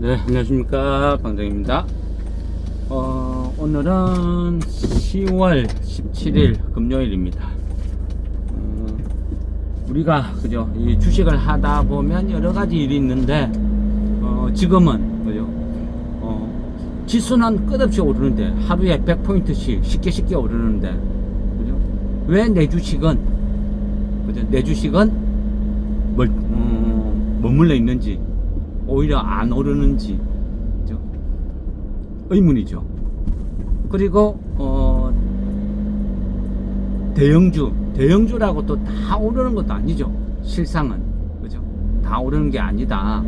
네, 안녕하십니까. 방정입니다. 오늘은 10월 17일 금요일입니다. 우리가 그죠, 이 주식을 하다 보면 여러 가지 일이 있는데, 지금은 그죠, 지수는 끝없이 오르는데 하루에 100포인트씩 쉽게 오르는데, 그죠? 왜 내 주식은 그죠, 내 주식은 머물러 있는지, 오히려 안 오르는지, 그죠? 의문이죠. 그리고 대형주라고 또 다 오르는 것도 아니죠. 실상은 그죠? 다 오르는 게 아니다.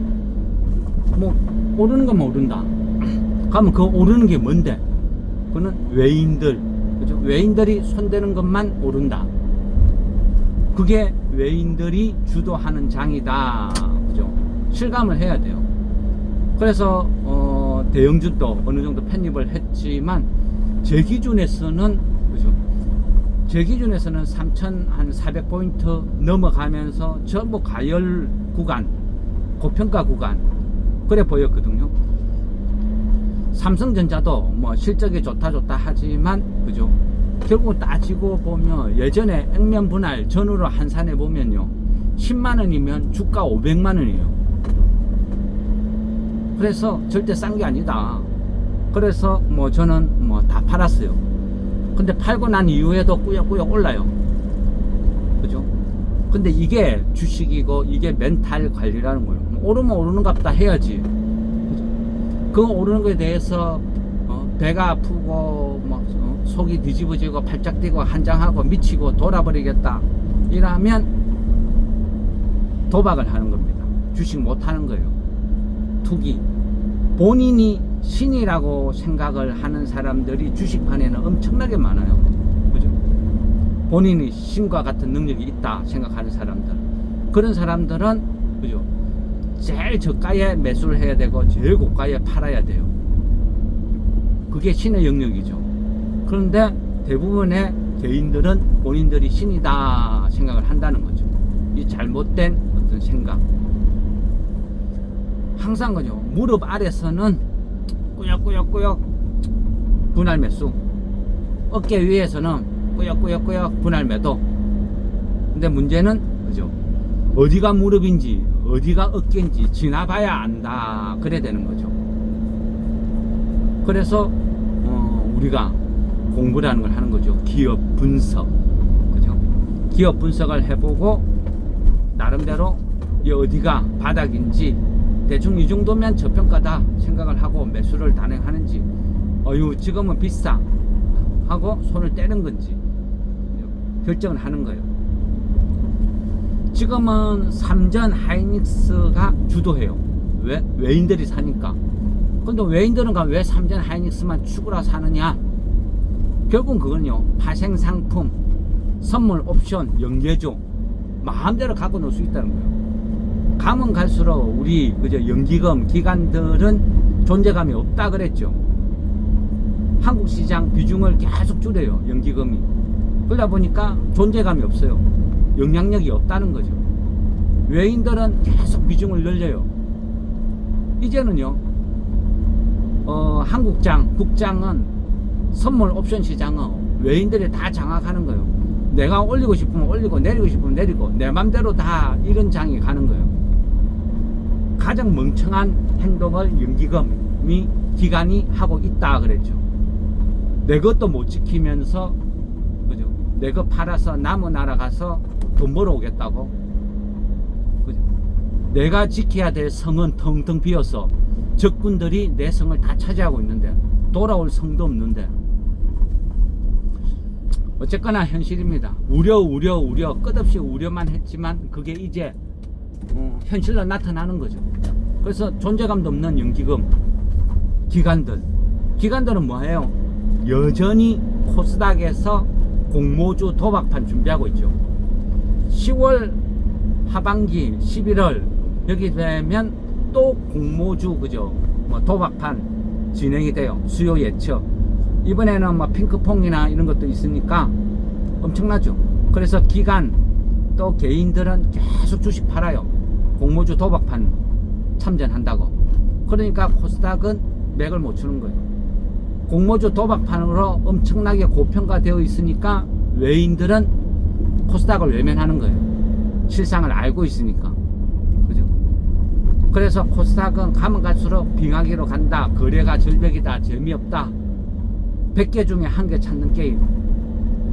뭐 오르는 것만 오른다. 그러면 그 오르는 게 뭔데? 그거는 외인들, 그죠? 외인들이 손대는 것만 오른다. 그게 외인들이 주도하는 장이다. 그죠? 실감을 해야 돼요. 그래서 대형주도 어느 정도 편입을 했지만 제 기준에서는 그죠? 제 기준에서는 3,400포인트 넘어가면서 전부 가열 구간, 고평가 구간 그래 보였거든요. 삼성전자도 뭐 실적이 좋다 하지만 그죠? 결국 따지고 보면 예전에 액면 분할 전후로 한산해 보면요, 10만원이면 주가 500만원이에요. 그래서 절대 싼 게 아니다. 그래서 뭐 저는 뭐 다 팔았어요. 근데 팔고 난 이후에도 꾸역꾸역 올라요. 그죠? 근데 이게 주식이고 이게 멘탈 관리라는 거예요. 오르면 오르는갑다 해야지. 그죠? 그 오르는 거에 대해서 배가 아프고 막 속이 뒤집어지고 팔짝 뛰고 한장하고 미치고 돌아버리겠다 이러면 도박을 하는 겁니다. 주식 못 하는 거예요. 투기. 본인이 신이라고 생각을 하는 사람들이 주식판에는 엄청나게 많아요. 그죠? 본인이 신과 같은 능력이 있다 생각하는 사람들. 그런 사람들은 그죠? 제일 저가에 매수를 해야 되고 제일 고가에 팔아야 돼요. 그게 신의 영역이죠. 그런데 대부분의 개인들은 본인들이 신이다 생각을 한다는 거죠. 이 잘못된 어떤 생각. 항상 그죠, 무릎 아래서는 꾸역꾸역 분할 매수, 어깨 위에서는 꾸역꾸역 분할 매도. 근데 문제는 그죠, 어디가 무릎인지 어디가 어깨인지 지나봐야 안다 그래 되는 거죠. 그래서 우리가 공부라는 걸 하는 거죠. 기업 분석, 그죠? 기업 분석을 해보고 나름대로 이 어디가 바닥인지 대충 이 정도면 저평가다 생각을 하고 매수를 단행하는지, 지금은 비싸 하고 손을 떼는 건지 결정을 하는 거예요. 지금은 삼전 하이닉스가 주도해요. 왜? 외인들이 사니까. 근데 외인들은 왜 삼전 하이닉스만 추구라 사느냐? 결국은 그건요, 파생상품, 선물 옵션, 연계조 마음대로 갖고 놀 수 있다는 거예요. 가면 갈수록 우리 그저 연기금 기관들은 존재감이 없다 그랬죠. 한국 시장 비중을 계속 줄여요, 연기금이. 그러다 보니까 존재감이 없어요. 영향력이 없다는 거죠. 외인들은 계속 비중을 늘려요. 이제는요, 국장은 선물 옵션 시장은 외인들이 다 장악하는 거예요. 내가 올리고 싶으면 올리고 내리고 싶으면 내리고 내 맘대로 다 이런 장이 가는 거예요. 가장 멍청한 행동을 연기금이 기관이 하고 있다 그랬죠. 내 것도 못 지키면서 그죠? 내 것 팔아서 남의 나라 가서 돈 벌어오겠다고. 그죠? 내가 지켜야 될 성은 텅텅 비어서 적군들이 내 성을 다 차지하고 있는데 돌아올 성도 없는데. 어쨌거나 현실입니다. 우려 끝없이 우려만 했지만 그게 이제 현실로 나타나는 거죠. 그래서 존재감도 없는 연기금 기관들은 뭐예요? 여전히 코스닥에서 공모주 도박판 준비하고 있죠. 10월 하반기 11월 여기 되면 또 공모주 그죠, 뭐 도박판 진행이 돼요. 수요 예측. 이번에는 뭐 핑크퐁이나 이런 것도 있으니까 엄청나죠. 그래서 기관 또 개인들은 계속 주식 팔아요. 공모주 도박판 참전한다고. 그러니까 코스닥은 맥을 못 추는 거예요. 공모주 도박판으로 엄청나게 고평가되어 있으니까 외인들은 코스닥을 외면하는 거예요. 실상을 알고 있으니까. 그죠? 그래서 코스닥은 가면 갈수록 빙하기로 간다. 거래가 절벽이다. 재미없다. 100개 중에 1개 찾는 게임,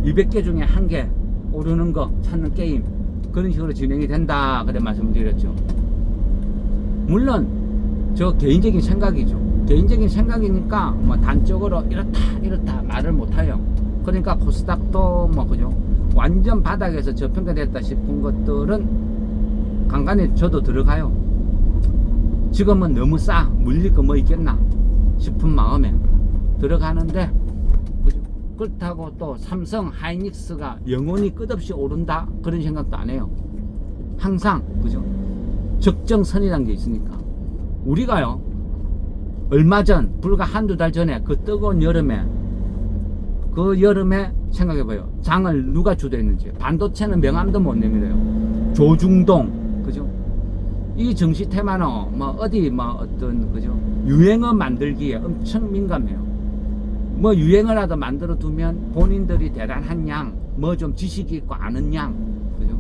200개 중에 1개 오르는 거 찾는 게임, 그런 식으로 진행이 된다. 그래 말씀드렸죠. 물론 저 개인적인 생각이죠. 개인적인 생각이니까 뭐 단적으로 이렇다 말을 못해요. 그러니까 코스닥도 뭐 그죠, 완전 바닥에서 저평가됐다 싶은 것들은 간간히 저도 들어가요. 지금은 너무 싸, 물릴 거 뭐 있겠나 싶은 마음에 들어가는데, 그죠? 그렇다고 또 삼성 하이닉스가 영원히 끝없이 오른다 그런 생각도 안 해요. 항상 그죠, 적정선이라는 게 있으니까. 우리가요, 얼마 전, 불과 한두 달 전에 그 뜨거운 여름에, 그 여름에 생각해봐요. 장을 누가 주도했는지. 반도체는 명함도 못 내밀어요. 조중동, 그죠? 이 정시 테마는 뭐 어디 뭐 어떤 그죠, 유행어 만들기에 엄청 민감해요. 뭐 유행어라도 만들어 두면 본인들이 대단한 양, 뭐 좀 지식이 있고 아는 양, 그죠?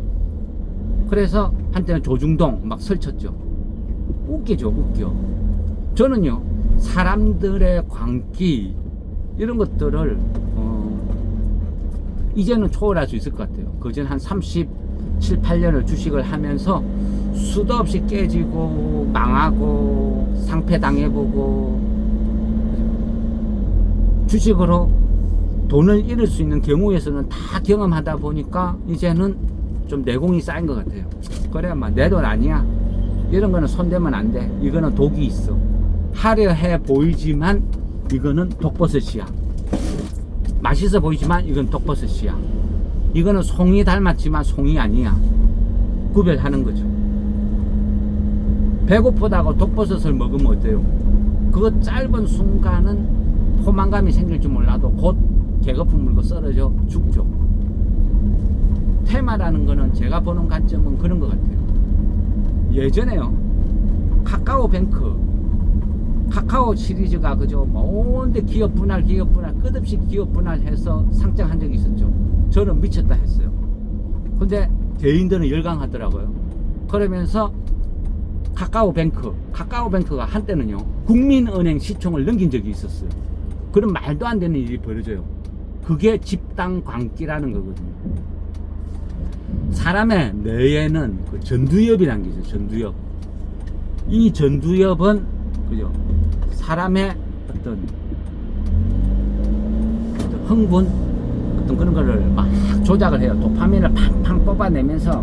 그래서 한때는 조중동 막 설쳤죠. 웃기죠, 웃겨. 저는요, 사람들의 광기 이런 것들을 이제는 초월할 수 있을 것 같아요. 그전 한 37, 8년을 주식을 하면서 수도 없이 깨지고 망하고 상패 당해보고, 주식으로 돈을 잃을 수 있는 경우에서는 다 경험하다 보니까 이제는 좀 내공이 쌓인 것 같아요. 그래, 막 내 돈 아니야, 이런 거는 손대면 안 돼, 이거는 독이 있어, 화려해 보이지만 이거는 독버섯이야, 맛있어 보이지만 이건 독버섯이야, 이거는 송이 닮았지만 송이 아니야, 구별하는 거죠. 배고프다고 독버섯을 먹으면 어때요? 그 짧은 순간은 포만감이 생길지 몰라도 곧 개거품 물고 쓰러져 죽죠. 테마라는 거는 제가 보는 관점은 그런 것 같아요. 예전에요, 카카오뱅크, 카카오 시리즈가 그죠, 뭔데 기업 분할 끝없이 기업 분할해서 상장한 적이 있었죠. 저는 미쳤다 했어요. 근데 개인들은 열광하더라고요. 그러면서 카카오뱅크가 한때는요, 국민은행 시총을 넘긴 적이 있었어요. 그런 말도 안 되는 일이 벌어져요. 그게 집단 광기라는 거거든요. 사람의 뇌에는 그 전두엽이라는 게 있어요. 전두엽. 이 전두엽은 그죠, 사람의 어떤 흥분, 어떤 그런 거를 막 조작을 해요. 도파민을 팡팡 뽑아내면서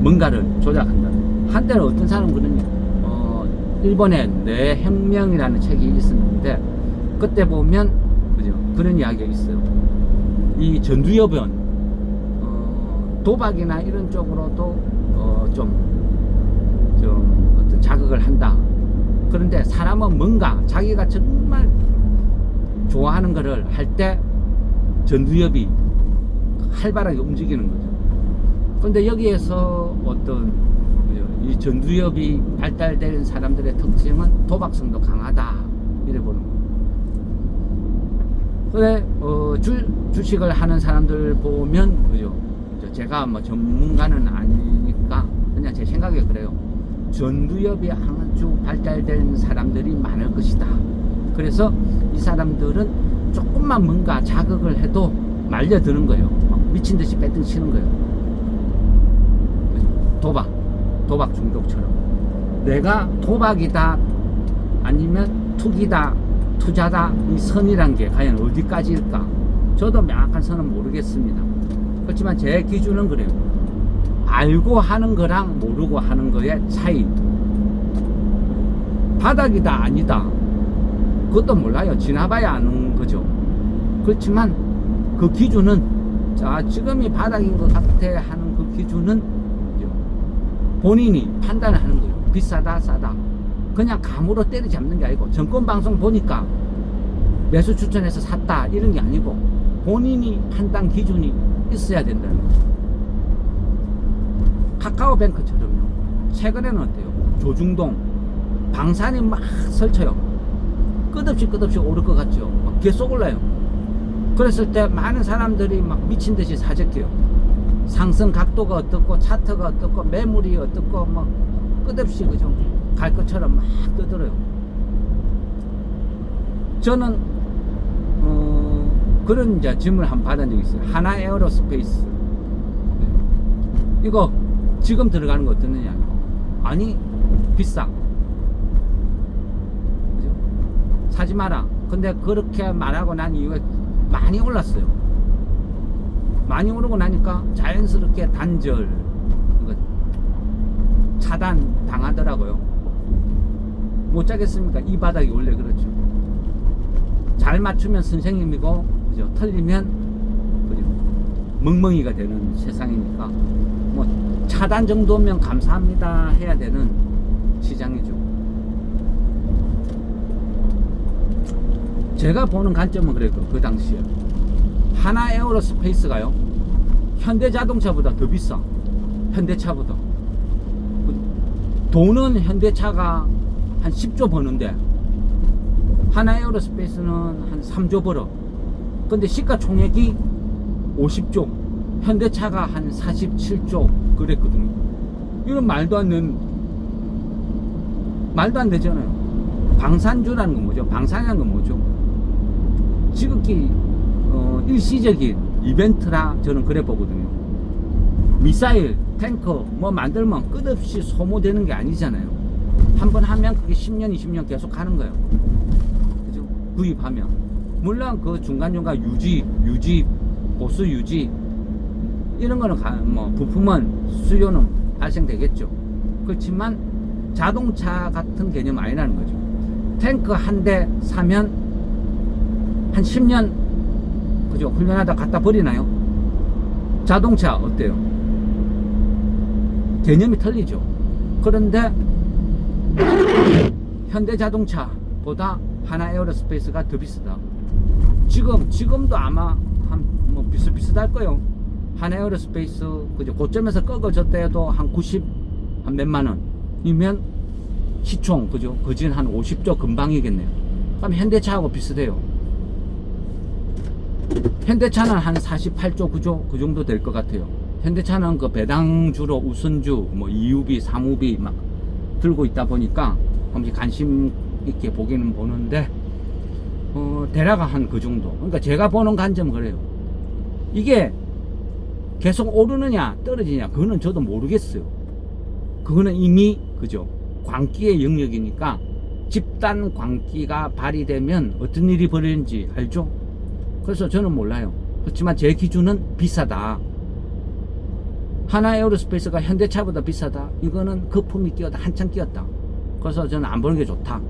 뭔가를 조작한다. 한때는 어떤 사람은 그러냐, 일본의 뇌혁명이라는 책이 있었는데, 그때 보면 그죠, 그런 이야기가 있어요. 이 전두엽은 도박이나 이런 쪽으로도 좀 어떤 자극을 한다. 그런데 사람은 뭔가 자기가 정말 좋아하는 거를 할 때 전두엽이 활발하게 움직이는 거죠. 그런데 여기에서 어떤 이 전두엽이 발달된 사람들의 특징은 도박성도 강하다, 이래 보는 거예요. 그래, 주식을 하는 사람들 보면 그죠, 제가 뭐 전문가는 아니니까 그냥 제 생각에 그래요. 전두엽이 아주 발달된 사람들이 많을 것이다. 그래서 이 사람들은 조금만 뭔가 자극을 해도 말려드는 거예요. 막 미친 듯이 배팅 치는 거예요. 도박 중독처럼. 내가 도박이다 아니면 투기다, 투자다, 이 선이란 게 과연 어디까지일까? 저도 명확한 선은 모르겠습니다. 그렇지만 제 기준은 그래요. 알고 하는 거랑 모르고 하는 거의 차이. 바닥이다 아니다, 그것도 몰라요. 지나봐야 아는 거죠. 그렇지만 그 기준은, 자, 지금이 바닥인 것 같아 하는 그 기준은 본인이 판단을 하는 거예요. 비싸다 싸다 그냥 감으로 때려잡는 게 아니고, 정권방송 보니까 매수 추천해서 샀다 이런 게 아니고, 본인이 판단 기준이 있어야 된다는 거예요. 카카오뱅크처럼요, 최근에는 어때요? 조중동 방산이 막 설쳐요. 끝없이 오를 것 같죠. 막 계속 올라요. 그랬을 때 많은 사람들이 막 미친 듯이 사재껴요. 상승 각도가 어떻고 차트가 어떻고 매물이 어떻고 막 끝없이 그죠, 갈 것처럼 막 뜨더래요. 저는 그런 이제 질문을 한번 받은 적이 있어요. 하나 에어로스페이스 이거 지금 들어가는 거 어떻느냐. 아니 비싸, 그죠? 사지 마라. 근데 그렇게 말하고 난 이후에 많이 올랐어요. 많이 오르고 나니까 자연스럽게 단절, 차단 당하더라고요. 못 자겠습니까? 이 바닥이 원래 그렇죠. 잘 맞추면 선생님이고, 그죠? 틀리면 그죠? 멍멍이가 되는 세상이니까 뭐 차단 정도면 감사합니다 해야 되는 시장이죠. 제가 보는 관점은 그래요. 그 당시에 하나 에어로스페이스가요, 현대자동차보다 더 비싸. 현대차보다. 돈은 현대차가 한 10조 버는데 하나 에어로스페이스는 한 3조 벌어. 근데 시가총액이 50조, 현대차가 한 47조 그랬거든요. 이건 말도 안 되잖아요. 방산주라는 건 뭐죠? 방산이라는 건 뭐죠? 지극히 일시적인 이벤트라 저는 그래 보거든요. 미사일, 탱커 뭐 만들면 끝없이 소모되는 게 아니잖아요. 한번 하면 그게 10년, 20년 계속 하는 거예요. 그죠? 구입하면. 물론 그 중간중간 유지, 보수 유지, 이런 거는 뭐 부품은 수요는 발생되겠죠. 그렇지만 자동차 같은 개념 아니라는 거죠. 탱크 한 대 사면 한 10년, 그죠? 훈련하다 갖다 버리나요? 자동차 어때요? 개념이 틀리죠. 그런데 현대자동차보다 하나 에어로스페이스가 더 비싸다. 지금도 아마 뭐 비슷할 거예요. 하나 에어로스페이스 그죠? 고점에서 꺾어졌다 해도 한 90, 한 몇만 원이면 시총 그죠? 그진 한 50조 금방이겠네요. 그럼 현대차하고 비슷해요. 현대차는 한 48조 9조 그 정도 될 것 같아요. 현대차는 그 배당주로 우선주 뭐 2우비 3우비 막 들고 있다 보니까 관심 있게 보기는 보는데 대략 한 그 정도. 그러니까 제가 보는 관점은 그래요. 이게 계속 오르느냐 떨어지냐 그거는 저도 모르겠어요. 그거는 이미 그죠, 광기의 영역이니까 집단 광기가 발휘되면 어떤 일이 벌어지는지 알죠? 그래서 저는 몰라요. 그렇지만 제 기준은 비싸다. 하나 에어로스페이스가 현대차보다 비싸다. 이거는 거품이 끼었다, 한참 끼었다. 그래서 저는 안 보는 게 좋다.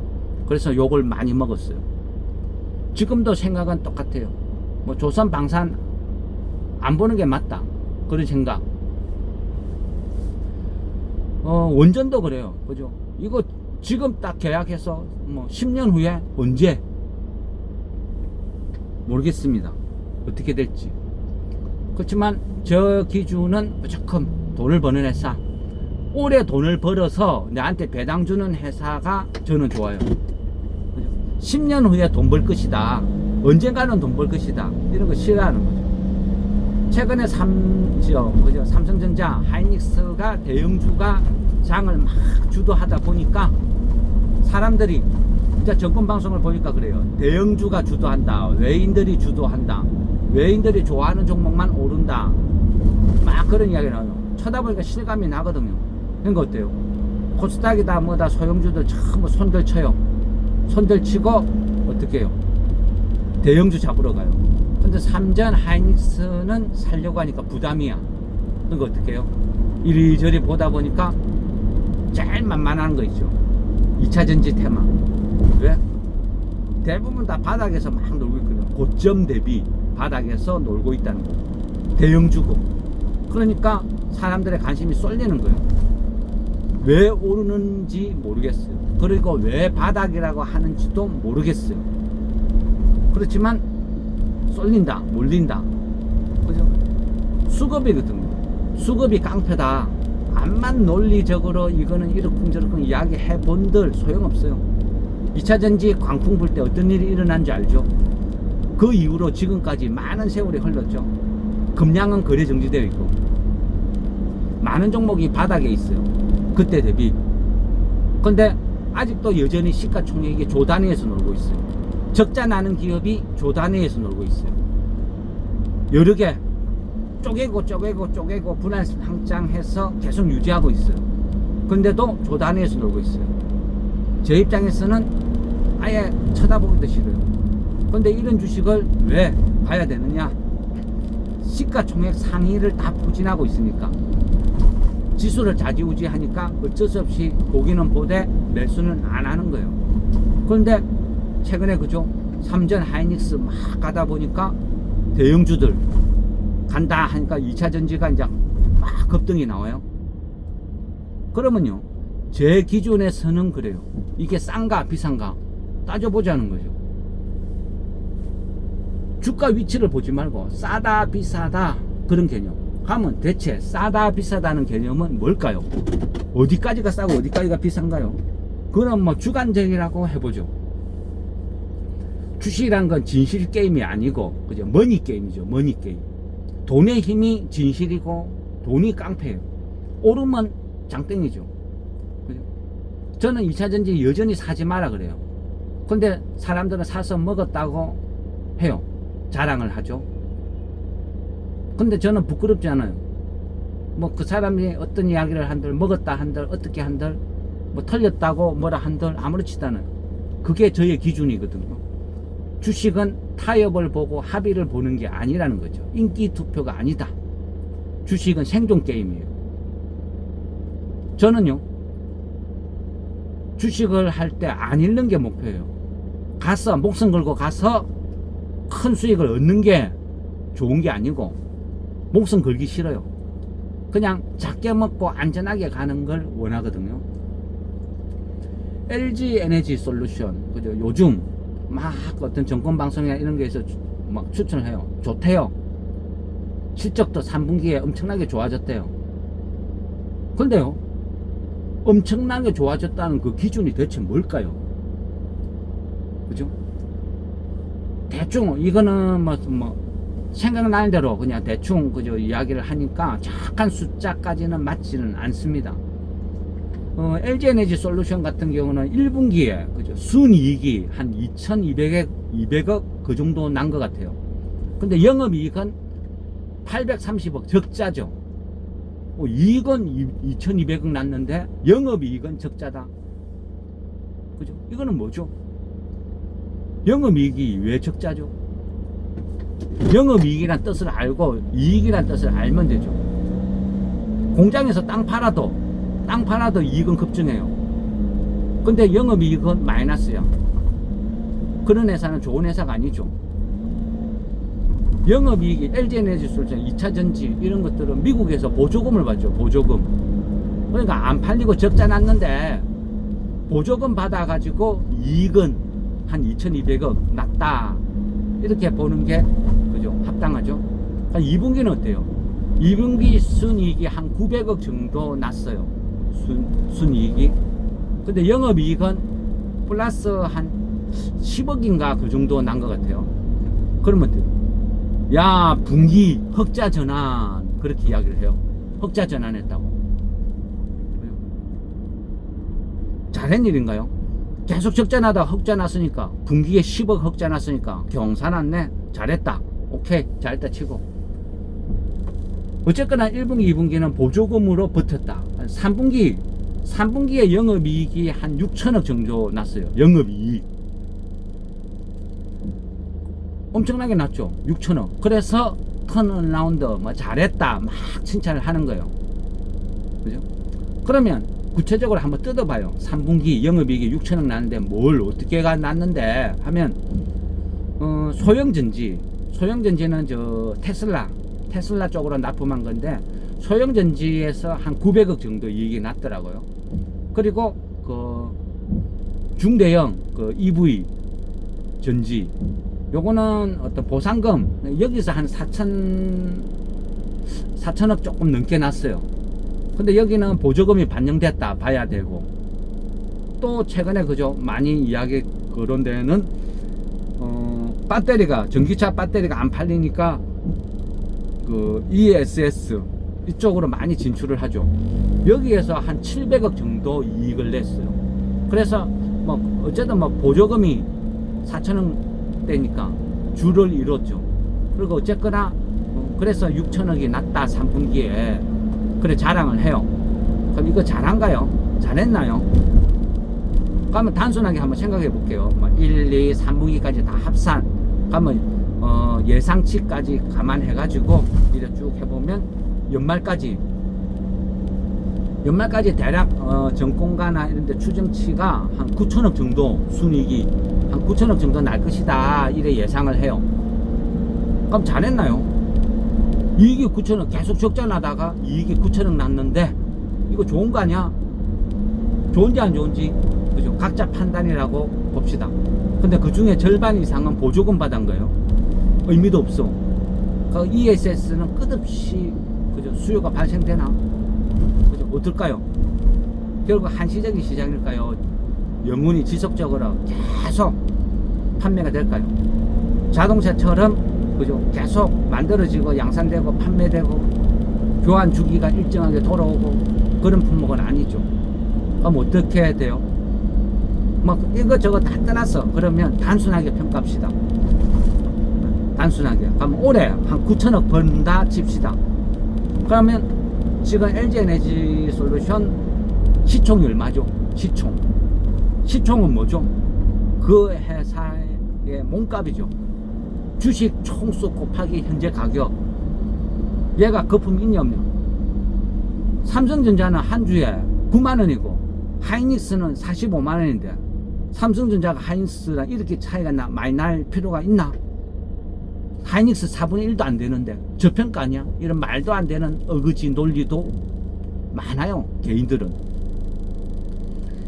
그래서 욕을 많이 먹었어요. 지금도 생각은 똑같아요. 뭐 조선 방산 안 보는 게 맞다, 그런 생각. 원전도 그래요. 그죠? 이거 지금 딱 계약해서 뭐 10년 후에 언제 모르겠습니다. 어떻게 될지. 그렇지만 저 기준은 무조건 돈을 버는 회사, 오래 돈을 벌어서 나한테 배당 주는 회사가 저는 좋아요. 10년 후에 돈 벌 것이다, 언젠가는 돈 벌 것이다, 이런 거 싫어하는 거죠. 최근에 삼성전자, 하이닉스가 대형주가 장을 막 주도하다 보니까 사람들이 진짜 정권방송을 보니까 그래요. 대형주가 주도한다, 외인들이 주도한다, 외인들이 좋아하는 종목만 오른다, 막 그런 이야기를 나와요. 쳐다보니까 실감이 나거든요. 그런 거 어때요? 코스닥이다 뭐다 소형주들 전부 손들 쳐요. 손들 치고 어떻게 해요? 대형주 잡으러 가요. 근데 삼전, 하이닉스는 살려고 하니까 부담이야. 그러니까 어떻게 해요? 이리저리 보다 보니까 제일 만만한 거 있죠. 2차전지 테마. 왜? 대부분 다 바닥에서 막 놀고 있거든요. 고점 대비 바닥에서 놀고 있다는 거. 대형주고. 그러니까 사람들의 관심이 쏠리는 거예요. 왜 오르는지 모르겠어요. 그리고 왜 바닥이라고 하는지도 모르겠어요. 그렇지만 쏠린다, 몰린다. 그죠? 수급이거든요. 수급이 깡패다. 암만 논리적으로 이거는 이렇쿵저렇쿵 이야기해 본들 소용없어요. 2차 전지 광풍 불 때 어떤 일이 일어난지 알죠? 그 이후로 지금까지 많은 세월이 흘렀죠. 금량은 거래 정지되어 있고 많은 종목이 바닥에 있어요. 그때 대비. 근데 아직도 여전히 시가총액이 조 단위에서 놀고 있어요. 적자 나는 기업이 조 단위에서 놀고 있어요. 여러 개 쪼개고 분할상장해서 계속 유지하고 있어요. 근데도 조 단위에서 놀고 있어요. 제 입장에서는 아예 쳐다보기도 싫어요. 근데 이런 주식을 왜 봐야 되느냐? 시가총액 상위를 다 부진하고 있으니까, 지수를 좌지우지하니까 어쩔 수 없이 보기는 보되 매수는 안 하는 거예요. 그런데 최근에 그죠? 삼전 하이닉스 막 가다 보니까 대형주들 간다 하니까 2차 전지가 이제 막 급등이 나와요. 그러면요, 제 기준에서는 그래요. 이게 싼가 비싼가 따져보자는 거죠. 주가 위치를 보지 말고 싸다 비싸다 그런 개념 하면, 대체 싸다 비싸다는 개념은 뭘까요? 어디까지가 싸고 어디까지가 비싼가요? 그럼 뭐 주관적이라고 해보죠. 주식이란 건 진실 게임이 아니고 그죠? 머니 게임이죠. 머니 게임. 돈의 힘이 진실이고 돈이 깡패예요. 오르면 장땡이죠. 그죠? 저는 2차 전지 여전히 사지 마라 그래요. 근데 사람들은 사서 먹었다고 해요. 자랑을 하죠. 근데 저는 부끄럽지 않아요. 뭐 그 사람이 어떤 이야기를 한들, 먹었다 한들, 어떻게 한들, 뭐 털렸다고 뭐라 한들 아무렇지도 않아요. 그게 저의 기준이거든요. 주식은 타협을 보고 합의를 보는 게 아니라는 거죠. 인기 투표가 아니다. 주식은 생존 게임이에요. 저는요, 주식을 할 때 안 잃는 게 목표예요. 가서 목숨 걸고 가서 큰 수익을 얻는 게 좋은 게 아니고, 목숨 걸기 싫어요. 그냥 작게 먹고 안전하게 가는 걸 원하거든요. LG 에너지 솔루션, 그죠? 요즘 막 어떤 정권 방송이나 이런 게에서 막 추천을 해요. 좋대요. 실적도 3분기에 엄청나게 좋아졌대요. 근데요, 엄청나게 좋아졌다는 그 기준이 대체 뭘까요? 그죠? 대충 이거는 뭐 생각나는 대로 그냥 대충 그저 이야기를 하니까 정확한 숫자까지는 맞지는 않습니다. LG 에너지 솔루션 같은 경우는 1분기에 그죠? 순이익이 한 2,200억 그 정도 난 것 같아요. 근데 영업이익은 830억 적자죠. 이익은 2,200억 났는데 영업이익은 적자다. 그죠? 이거는 뭐죠? 영업이익이 왜 적자죠? 영업이익이란 뜻을 알고 이익이란 뜻을 알면 되죠. 공장에서 땅 팔아도 이익은 급증해요. 근데 영업이익은 마이너스야. 그런 회사는 좋은 회사가 아니죠. 영업이익이 LG에너지 솔루션, 2차 전지 이런 것들은 미국에서 보조금을 받죠. 보조금. 그러니까 안 팔리고 적자 났는데 보조금 받아가지고 이익은 한 2,200억 났다. 이렇게 보는 게 그죠? 합당하죠. 2분기는 어때요? 2분기 순이익이 한 900억 정도 났어요. 순이익이. 근데 영업이익은 플러스 한 10억인가 그 정도 난 것 같아요. 그러면 어때요? 야, 분기 흑자 전환, 그렇게 이야기를 해요. 흑자 전환했다고. 잘한 일인가요? 계속 적자 나다 흑자 났으니까, 분기에 10억 흑자 났으니까 경사났네, 잘했다, 오케이, 잘했다 치고, 어쨌거나 1분기 2분기는 보조금으로 버텼다. 3분기에 영업이익이 한 6천억 정도 났어요. 영업이익 엄청나게 났죠. 6천억. 그래서 턴어라운드 뭐 잘했다 막 칭찬을 하는 거예요. 그죠? 그러면 구체적으로 한번 뜯어봐요. 3분기 영업이익이 6천억 났는데 뭘 어떻게가 났는데 하면, 소형전지는 저 테슬라 쪽으로 납품한 건데, 소형전지에서 한 900억 정도 이익이 났더라고요. 그리고 그 중대형 그 EV 전지, 요거는 어떤 보상금 여기서 한 4천억 조금 넘게 났어요. 근데 여기는 보조금이 반영됐다 봐야 되고, 또 최근에 그죠 많이 이야기 그런 데는 배터리가, 전기차 배터리가 안 팔리니까 그 ESS 이쪽으로 많이 진출을 하죠. 여기에서 한 700억 정도 이익을 냈어요. 그래서 뭐 어쨌든 뭐 보조금이 4천원대니까 줄을 이뤘죠. 그리고 어쨌거나 그래서 6천억이 났다 3분기에 그래 자랑을 해요. 그럼 이거 잘한가요? 잘했나요? 그러면 단순하게 한번 생각해 볼게요. 1, 2, 3분기까지 다 합산 그러면 예상치까지 감안해 가지고 이렇게 쭉 해보면 연말까지 대략 정공가나 이런 데 추정치가 한 9천억 정도 순이익이 한 9천억 정도 날 것이다 이래 예상을 해요. 그럼 잘했나요? 이익이 9천억 계속 적자 나다가 이익이 9천억 났는데 이거 좋은 거 아니야? 좋은지 안 좋은지 그죠? 각자 판단이라고 봅시다. 근데 그 중에 절반 이상은 보조금 받은 거예요. 의미도 없어. 그 ESS는 끝없이 그죠? 수요가 발생되나? 그죠? 어떨까요? 결국 한시적인 시장일까요? 영원히 지속적으로 계속 판매가 될까요? 자동차처럼 그죠? 계속 만들어지고 양산되고 판매되고 교환 주기가 일정하게 돌아오고 그런 품목은 아니죠. 그럼 어떻게 돼요? 막 이거저거 다 떠났어. 그러면 단순하게 평가합시다. 단순하게. 그럼 올해 한 9천억 번다 칩시다. 그러면 지금 LG에너지솔루션 시총이 얼마죠? 시총은 뭐죠? 그 회사의 몸값이죠. 주식 총수 곱하기 현재 가격. 얘가 거품 있냐 없냐? 삼성전자는 한 주에 9만원이고 하이닉스는 45만원인데 삼성전자가 하이닉스랑 이렇게 차이가 많이 날 필요가 있나? 하이닉스 4분의 1도 안 되는데 저평가 아니야? 이런 말도 안 되는 어거지 논리도 많아요. 개인들은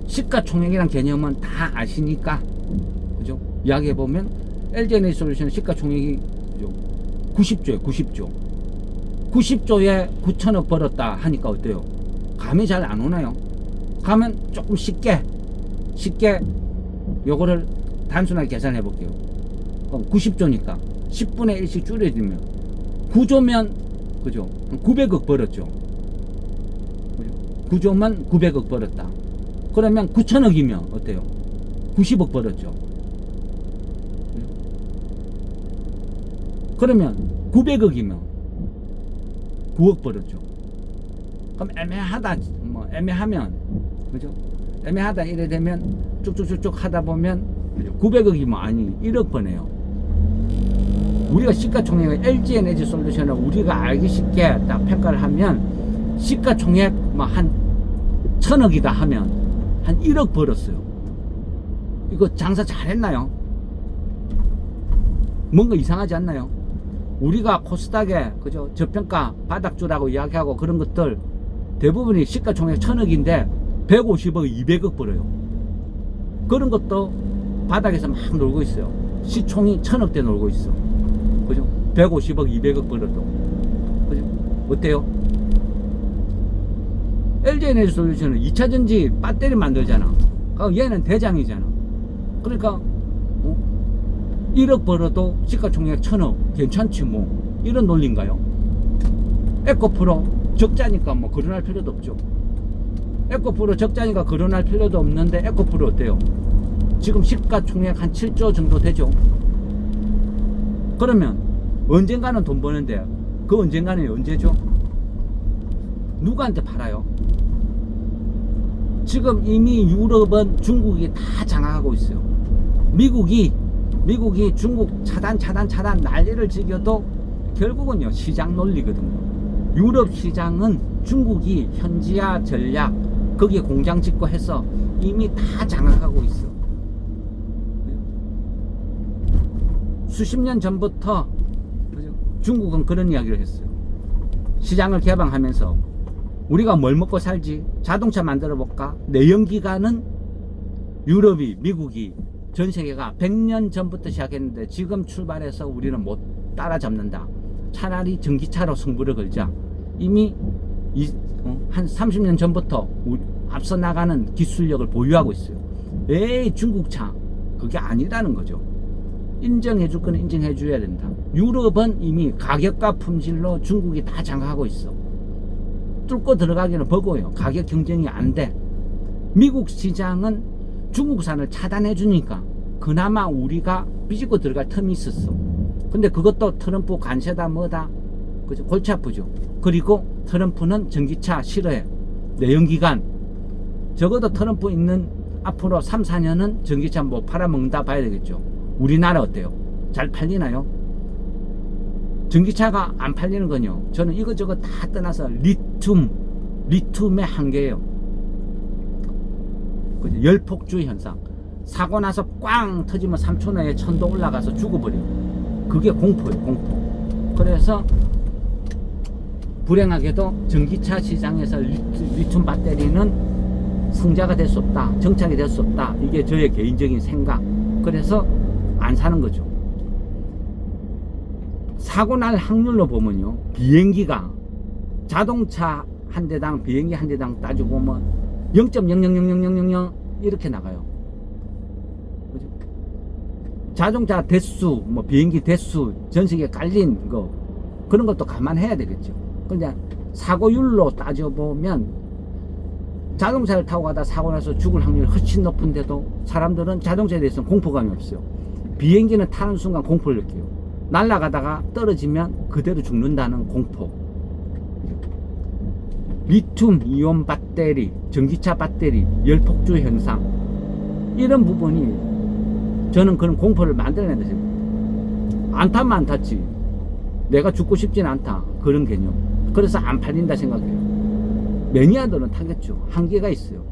시가총액이란 개념은 다 아시니까 그죠? 이야기해보면 LG에너지솔루션 시가총액이 90조에 90조에 9천억 벌었다 하니까 어때요? 감이 잘 안 오나요? 가면 조금 쉽게 요거를 단순하게 계산해 볼게요. 90조니까 10분의 1씩 줄여주면 9조면 그죠? 900억 벌었죠. 9조면 900억 벌었다. 그러면 9천억이면 어때요? 90억 벌었죠. 그러면 900억이면 9억 벌었죠. 그럼 애매하다, 뭐 애매하면 그죠? 애매하다 이래 되면 쭉쭉쭉쭉 하다 보면 900억이면 아니 1억 버네요. 우리가 시가총액을 LG에너지솔루션을 우리가 알기 쉽게 딱 평가를 하면 시가총액 뭐 한 1000억이다 하면 한 1억 벌었어요. 이거 장사 잘했나요? 뭔가 이상하지 않나요? 우리가 코스닥에 그죠? 저평가 바닥주라고 이야기하고 그런 것들 대부분이 시가총액 1000억인데 150억 200억 벌어요. 그런 것도 바닥에서 막 놀고 있어요. 시총이 1000억대 놀고 있어. 그죠? 150억 200억 벌어도 그죠? 어때요? LG에너지솔루션은 2차전지 배터리 만들잖아. 얘는 대장이잖아. 그러니까 1억 벌어도 시가총액 1000억 괜찮지 뭐 이런 논리인가요? 에코프로 적자니까 뭐 거론할 필요도 없죠. 에코프로 적자니까 거론할 필요도 없는데 에코프로 어때요? 지금 시가총액 한 7조 정도 되죠. 그러면 언젠가는 돈 버는데 그 언젠가는 언제죠? 누구한테 팔아요? 지금 이미 유럽은 중국이 다 장악하고 있어요. 미국이 중국 차단 난리를 즐겨도 결국은요 시장 논리거든요. 유럽 시장은 중국이 현지화 전략 거기에 공장 짓고 해서 이미 다 장악하고 있어. 수십 년 전부터 중국은 그런 이야기를 했어요. 시장을 개방하면서 우리가 뭘 먹고 살지? 자동차 만들어 볼까? 내연기관은 유럽이 미국이 전 세계가 100년 전부터 시작했는데 지금 출발해서 우리는 못 따라잡는다. 차라리 전기차로 승부를 걸자. 이미 한 30년 전부터 앞서 나가는 기술력을 보유하고 있어요. 에이, 중국차. 그게 아니라는 거죠. 인정해 줄 거는 인정해 줘야 된다. 유럽은 이미 가격과 품질로 중국이 다 장악하고 있어. 뚫고 들어가기는 버거워요. 가격 경쟁이 안 돼. 미국 시장은 중국산을 차단해 주니까 그나마 우리가 비집고 들어갈 틈이 있었어. 근데 그것도 트럼프 관세다 뭐다, 그죠? 골치 아프죠. 그리고 트럼프는 전기차 싫어해. 내연기관. 적어도 트럼프 있는 앞으로 3, 4년은 전기차 뭐 팔아먹는다 봐야 되겠죠. 우리나라 어때요? 잘 팔리나요? 전기차가 안 팔리는 건요, 저는 이것저것 다 떠나서 리튬의 한계예요. 그죠? 열폭주 현상. 사고 나서 꽝 터지면 3초 내에 천도 올라가서 죽어버려요. 그게 공포예요, 공포. 그래서 불행하게도 전기차 시장에서 리튬 배터리는 성자가 될 수 없다, 정착이 될 수 없다. 이게 저의 개인적인 생각. 그래서 안 사는 거죠. 사고 날 확률로 보면요, 비행기가 자동차 한 대당, 비행기 한 대당 따지고 보면 0.000000 이렇게 나가요. 그죠? 자동차 대수, 뭐 비행기 대수, 전 세계에 깔린 거, 그런 것도 감안해야 되겠죠. 그냥 사고율로 따져보면 자동차를 타고 가다 사고 나서 죽을 확률이 훨씬 높은데도 사람들은 자동차에 대해서는 공포감이 없어요. 비행기는 타는 순간 공포를 느껴요. 날아가다가 떨어지면 그대로 죽는다는 공포. 리튬 이온 배터리, 전기차 배터리, 열폭주 현상, 이런 부분이 저는 그런 공포를 만들어낸다 생각해요. 안 타면 안 탔지, 내가 죽고 싶진 않다, 그런 개념. 그래서 안 팔린다 생각해요. 매니아들은 타겠죠. 한계가 있어요.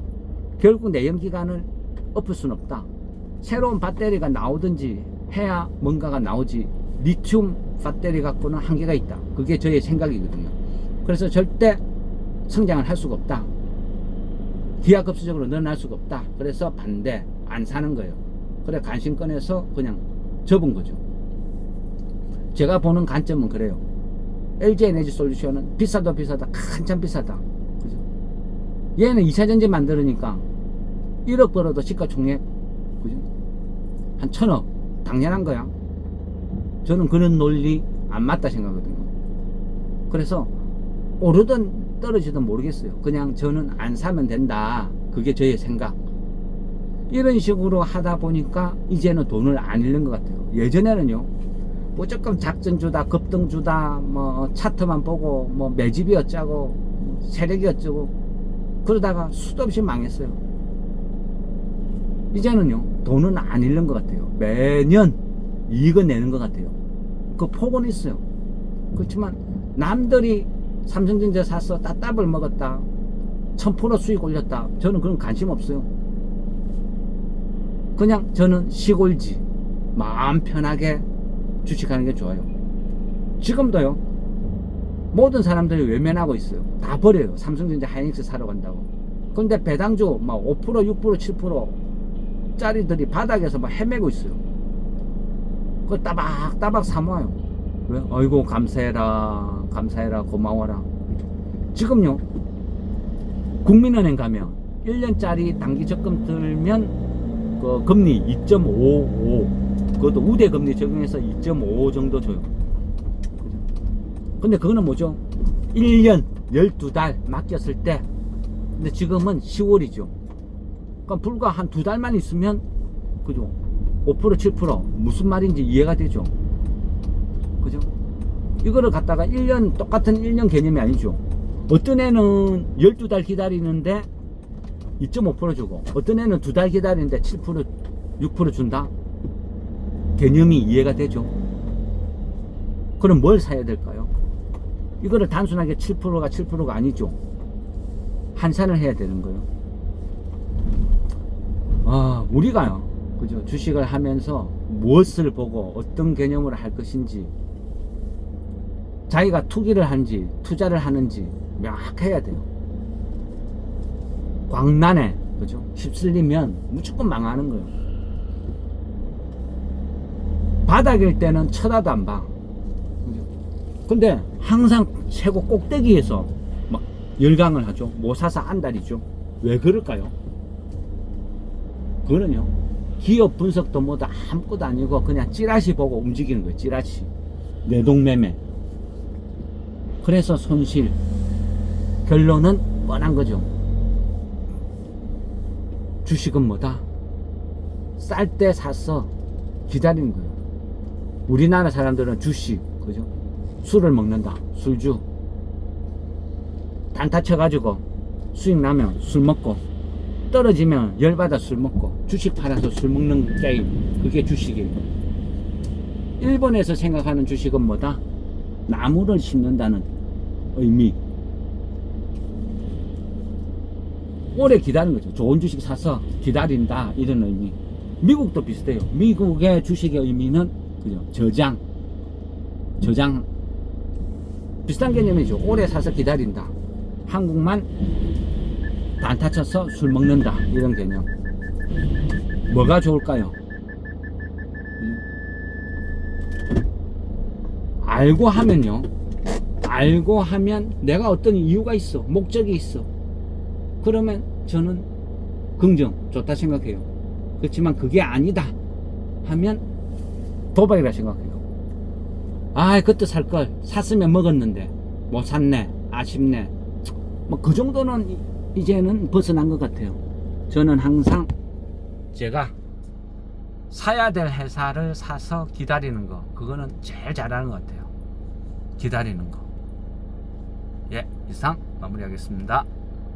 결국 내연기관을 엎을 수는 없다. 새로운 배터리가 나오든지 해야 뭔가가 나오지, 리튬 배터리 갖고는 한계가 있다. 그게 저의 생각이거든요. 그래서 절대 성장을 할 수가 없다. 기하급수적으로 늘어날 수가 없다. 그래서 반대, 안 사는 거예요. 그래 관심 꺼내서 그냥 접은 거죠. 제가 보는 관점은 그래요. LG 에너지 솔루션은 비싸도 비싸다, 한참 비싸다. 그죠? 얘는 2차전지 만들으니까 1억 벌어도 시가총액, 그죠? 한 1000억. 당연한 거야. 저는 그런 논리 안 맞다 생각하거든요. 그래서 오르든 떨어지든 모르겠어요. 그냥 저는 안 사면 된다. 그게 저의 생각. 이런 식으로 하다 보니까 이제는 돈을 안 잃는 것 같아요. 예전에는요, 무조건 작전 주다, 급등 주다, 뭐 차트만 보고 뭐 매집이 어쩌고 세력이 어쩌고 그러다가 수도 없이 망했어요. 이제는요, 돈은 안 잃는 것 같아요. 매년 이익은 내는 것 같아요. 그 폭은 있어요. 그렇지만 남들이 삼성전자 샀어, 따따블 먹었다, 1000% 수익 올렸다, 저는 그런 관심 없어요. 그냥 저는 시골지, 마음 편하게 주식하는 게 좋아요. 지금도요, 모든 사람들이 외면하고 있어요. 다 버려요. 삼성전자 하이닉스 사러 간다고. 근데 배당주 막 5%, 6%, 7% 짜리들이 바닥에서 막 헤매고 있어요. 그걸 따박따박 사모아요. 왜? 어이구, 감사해라, 감사해라, 고마워라. 지금요, 국민은행 가면 1년짜리 단기 적금 들면 그 금리 2.55, 그것도 우대 금리 적용해서 2.55 정도 줘요. 근데 그거는 뭐죠? 1년 12달 맡겼을 때. 근데 지금은 10월이죠. 그러니까 불과 한 2달만 있으면, 그죠? 5%, 7% 무슨 말인지 이해가 되죠. 그죠? 이거를 갖다가 1년, 똑같은 1년 개념이 아니죠. 어떤 애는 12달 기다리는데 2.5% 주고, 어떤 애는 2달 기다리는데 7%, 6% 준다? 개념이 이해가 되죠. 그럼 뭘 사야 될까요? 이거를 단순하게 7%가 7%가 아니죠. 환산을 해야 되는 거예요. 우리가요, 그죠? 주식을 하면서 무엇을 보고 어떤 개념으로 할 것인지, 자기가 투기를 하는지 투자를 하는지 명확해야 돼요. 광란에, 그죠? 휩쓸리면 무조건 망하는 거예요. 바닥일 때는 쳐다도 안 봐. 그죠? 근데 항상 최고 꼭대기에서 막 열강을 하죠. 못 사서 안달이죠. 왜 그럴까요? 그거는요, 기업 분석도 뭐도 아무것도 아니고 그냥 찌라시 보고 움직이는 거예요. 찌라시. 내동매매. 그래서 손실. 결론은 뻔한 거죠. 주식은 뭐다? 쌀 때 사서 기다리는 거예요. 우리나라 사람들은 주식, 그죠? 술을 먹는다. 술주. 단타 쳐가지고 수익 나면 술 먹고, 떨어지면 열받아 술 먹고, 주식 팔아서 술 먹는 게임. 그게 주식이에요. 일본에서 생각하는 주식은 뭐다? 나무를 심는다는 의미. 오래 기다리는 거죠. 좋은 주식 사서 기다린다, 이런 의미. 미국도 비슷해요. 미국의 주식의 의미는 그죠? 저장. 비슷한 개념이죠. 오래 사서 기다린다. 한국만 단타 쳐서 술 먹는다, 이런 개념. 뭐가 좋을까요? 알고 하면요, 알고 하면 내가 어떤 이유가 있어, 목적이 있어, 그러면 저는 긍정, 좋다 생각해요. 그렇지만 그게 아니다 하면 도박이라 생각해요. 아, 그때 살걸, 샀으면 먹었는데 못 샀네, 아쉽네. 뭐 그 정도는 이제는 벗어난 것 같아요. 저는 항상 제가 사야 될 회사를 사서 기다리는 거, 그거는 제일 잘하는 것 같아요. 기다리는 거. 예, 이상 마무리하겠습니다.